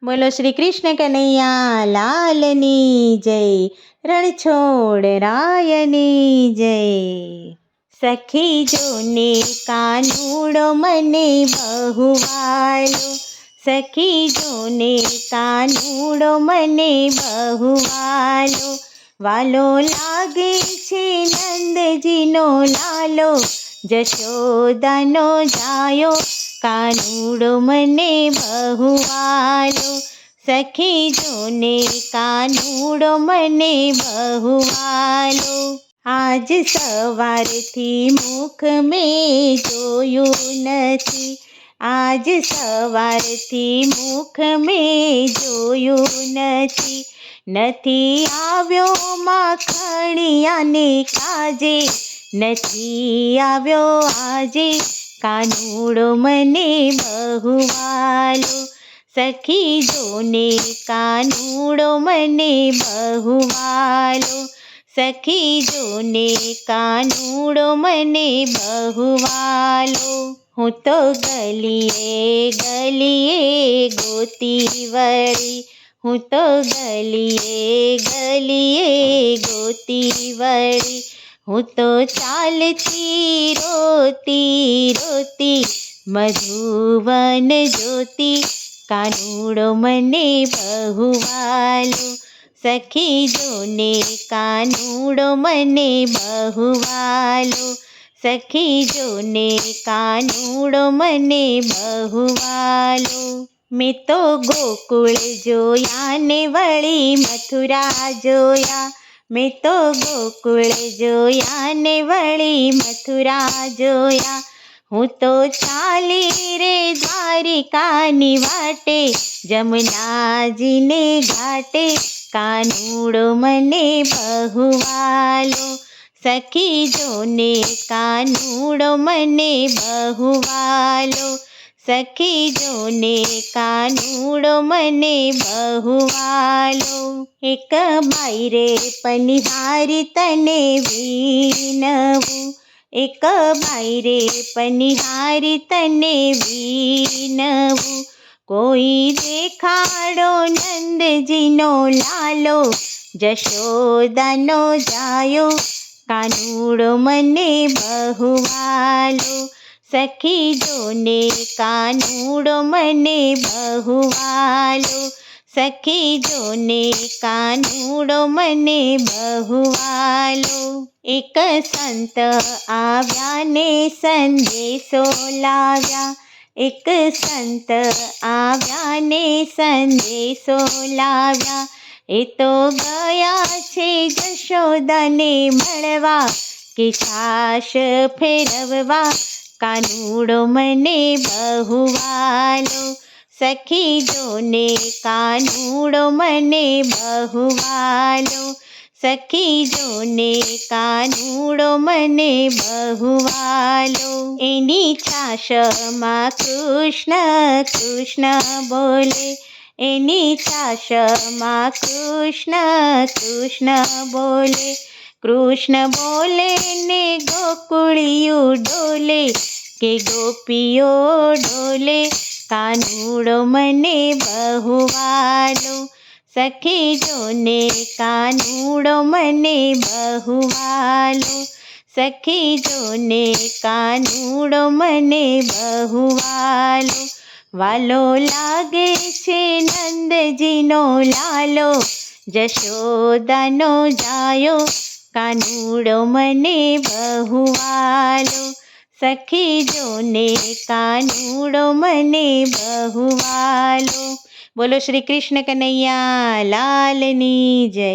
બોલો શ્રી કૃષ્ણ કનૈયા લાલની જય, રણછોડ રાયની જય. સખી જોને કાનુડો મને બહુ વાલો, સખી જોને કાનુડો મને બહુ વાલો, વાલો લાગે છે નંદજીનો લાલો, જશોદાનો જાયો કાનુડો મને બહુ વાલો, સખી જોને કાનુડો મને બહુ વાલો. આજ સવારથી મુખ મેં જોયું નથી, આજ સવારથી મુખ મેં જોયું નથી, નથી આવ્યો માખણિયાને કાજે, નથી આવ્યો આજે કાનુડો મને બહુ વાલો, સખી જોને કાનુડો મને બહુ વાલો, સખી જોને કાનુડો મને બહુ વાલો. હું તો ગલીએ ગલીએ ગોતી વળી, હું તો ગલીએ ગલીએ ગોતી વળી, હું તો ચાલતી રોતી રોતી મધુવન જોતી કાનુડો મને બહુ વાલો, સખી જોને કાનુડો મને બહુ વાલો, સખી જોને કાનુડો મને બહુ વાલો. મેં તો ગોકુળ જોયા ને વળી મથુરા જોયા, મેં તો ગોકુળ જોયા ને વળી મથુરા જોયા, હું તો ચાલી રે દ્વારિકાની વાટે, જમનાજીને ઘાટે કાનુડો મને બહુ વાલો, સખી જોને કાનુડો મને બહુ વાલો, સખી જોને કાનુડો મને બહુ વાલો. એક બાયરે પનિહારી તને વિનવું, એક બાયરે પનિહારી તને વિનવું, કોઈ દેખાડો નંદજીનો લાલો, જશોદાનો જાયો કાનુડો મને બહુ વાલો, સખી જોને કાનુડો મને બહુ વાલો, સખી જોને કાનુડો મને બહુ વાલો. એક સંત આવ્યા ને સંદેશો લાવ્યા, એક સંત આવ્યા ને સંદેશો લાવ્યા, એ તો ગયા છે જશોદાને મળવા, કે છાશ ફેરવવા કાનુડો મને બહુ વાલો, સખી જોને કાનુડો મને બહુ વાલો, સખી જોને કાનુડો મને બહુ વાલો. એની છાશમાં કૃષ્ણ કૃષ્ણ બોલે, એની છાશમાં કૃષ્ણ કૃષ્ણ બોલે, કૃષ્ણ બોલે ને ગોકુળિયું ડોલે, કે ગોપીઓ ડોલે કાનુડો મને બહુ વાલો, સખી જોને કાનુડો મને બહુ વાલો, સખી જોને કાનુડો મને બહુ વાલો, વાલો લાગે છે નંદજીનો લાલો, જશોદાનો જાયો કાનુડો મને બહુ વાલો, સખી જોને કાનુડો મને બહુ વાલો. બોલો શ્રી કૃષ્ણ કનૈયા લાલની જય.